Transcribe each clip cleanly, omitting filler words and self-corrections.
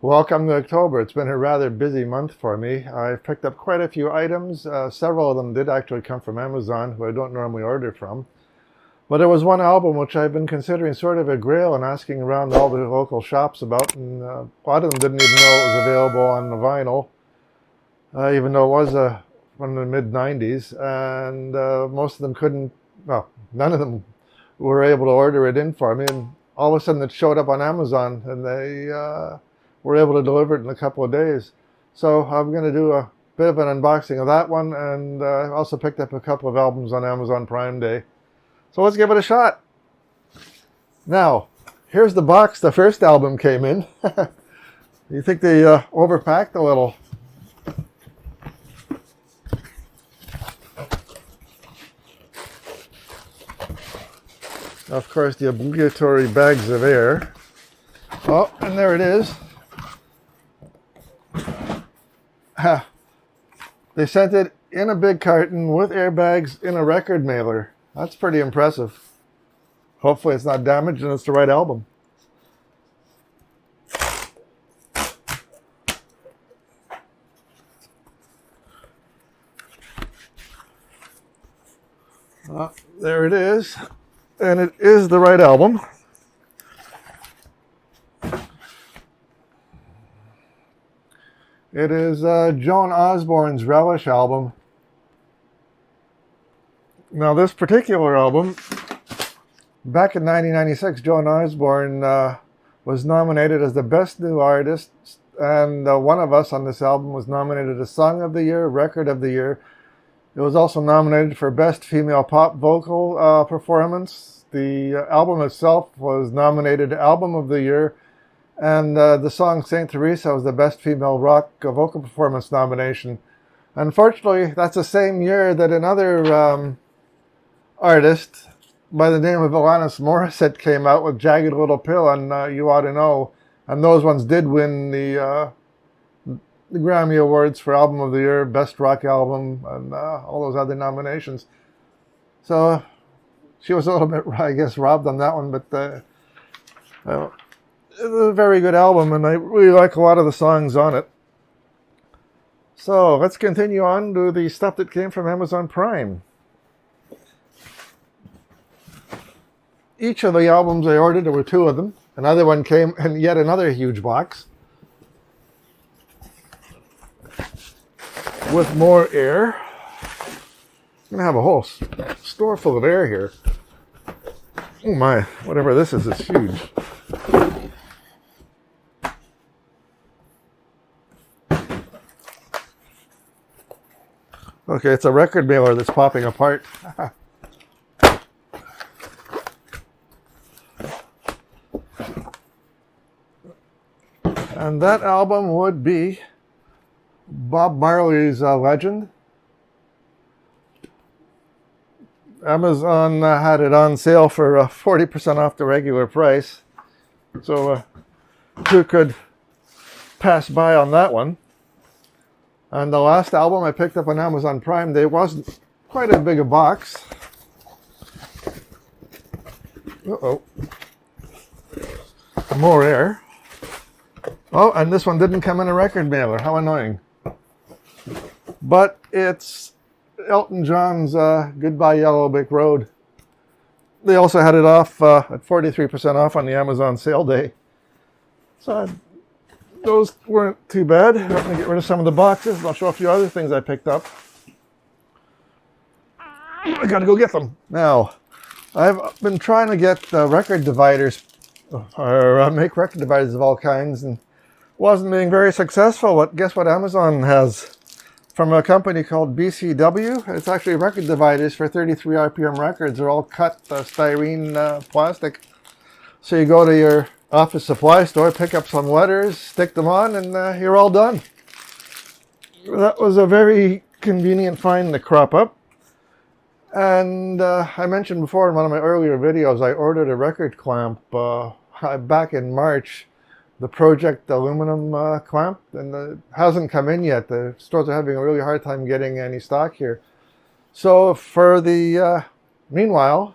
Welcome to October. It's been a rather busy month for me. I've picked up quite a few items. Several of them did actually come from Amazon, who I don't normally order from. But there was one album which I've been considering sort of a grail and asking around all the local shops about, and a lot of them didn't even know it was available on the vinyl, even though it was from the mid-90s, and most of them couldn't, well, none of them were able to order it in for me, and all of a sudden it showed up on Amazon, and they were able to deliver it in a couple of days. So I'm going to do a bit of an unboxing of that one, and also picked up a couple of albums on Amazon Prime-Day. So let's give it a shot. Now, here's the box the first album came in. You think they overpacked a little? Of course, the obligatory bags of air. Oh, and there it is. They sent it in a big carton with airbags in a record mailer. That's pretty impressive. Hopefully it's not damaged and it's the right album. There it is. And it is the right album. It is Joan Osborne's Relish album. Now this particular album, back in 1996, Joan Osborne was nominated as the Best New Artist, and one of us on this album was nominated as Song of the Year, Record of the Year. It was also nominated for Best Female Pop Vocal Performance. The album itself was nominated Album of the Year, and the song St. Teresa was the Best Female Rock Vocal Performance nomination. Unfortunately, that's the same year that another artist by the name of Alanis Morissette came out with Jagged Little Pill and You Ought to Know, and those ones did win the Grammy Awards for Album of the Year, Best Rock Album, and all those other nominations. So she was a little bit, I guess, robbed on that one, but it's a very good album, and I really like a lot of the songs on it. So let's continue on to the stuff that came from Amazon Prime. Each of the albums I ordered, there were two of them. Another one came in yet another huge box with more air. I'm going to have a whole store full of air here. Oh my, whatever this is huge. Okay, it's a record mailer that's popping apart. And that album would be Bob Marley's Legend. Amazon had it on sale for 40% off the regular price. So who could pass by on that one? And the last album I picked up on Amazon Prime Day wasn't quite as big a box. Uh-oh. More air. Oh, and this one didn't come in a record mailer. How annoying. But it's Elton John's Goodbye Yellow Brick Road. They also had it off at 43% off on the Amazon sale day. So those weren't too bad. I'm going to get rid of some of the boxes. I'll show a few other things I picked up. I got to go get them. Now, I've been trying to get record dividers, or make record dividers of all kinds, and wasn't being very successful. But guess what Amazon has from a company called BCW? It's actually record dividers for 33 RPM records. They're all cut styrene plastic. So you go to your office supply store, pick up some letters, stick them on, and you're all done. That was a very convenient find to crop up. And I mentioned before in one of my earlier videos, I ordered a record clamp back in March, the Pro-ject aluminum clamp, and it hasn't come in yet. The stores are having a really hard time getting any stock here. So for the meanwhile,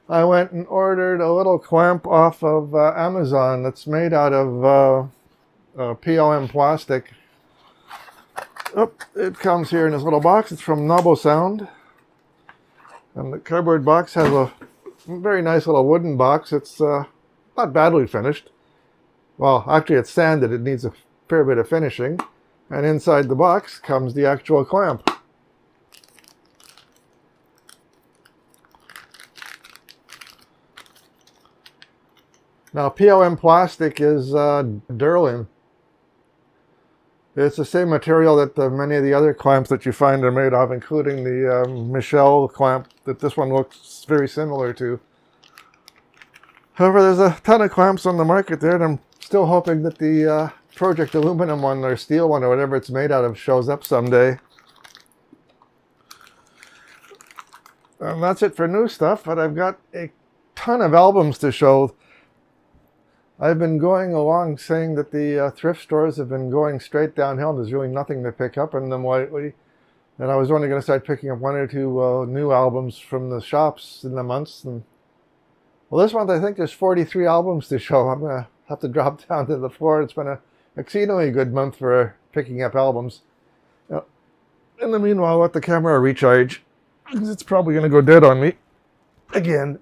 I went and ordered a little clamp off of Amazon that's made out of PLM plastic. Oh, it comes here in this little box. It's from Nobo Sound. And the cardboard box has a very nice little wooden box. It's not badly finished. Well, actually it's sanded. It needs a fair bit of finishing. And inside the box comes the actual clamp. Now, PLM plastic is Durlin. It's the same material that many of the other clamps that you find are made of, including the Michel clamp that this one looks very similar to. However, there's a ton of clamps on the market there, and I'm still hoping that the Pro-ject aluminum one or steel one or whatever it's made out of shows up someday. And that's it for new stuff, but I've got a ton of albums to show. I've been going along saying that the thrift stores have been going straight downhill. There's really nothing to pick up in them lately. And I was only going to start picking up one or two new albums from the shops in the months. And well, this month I think there's 43 albums to show. I'm going to have to drop down to the floor. It's been an exceedingly good month for picking up albums. Now, in the meanwhile, I'll let the camera recharge. It's probably going to go dead on me again.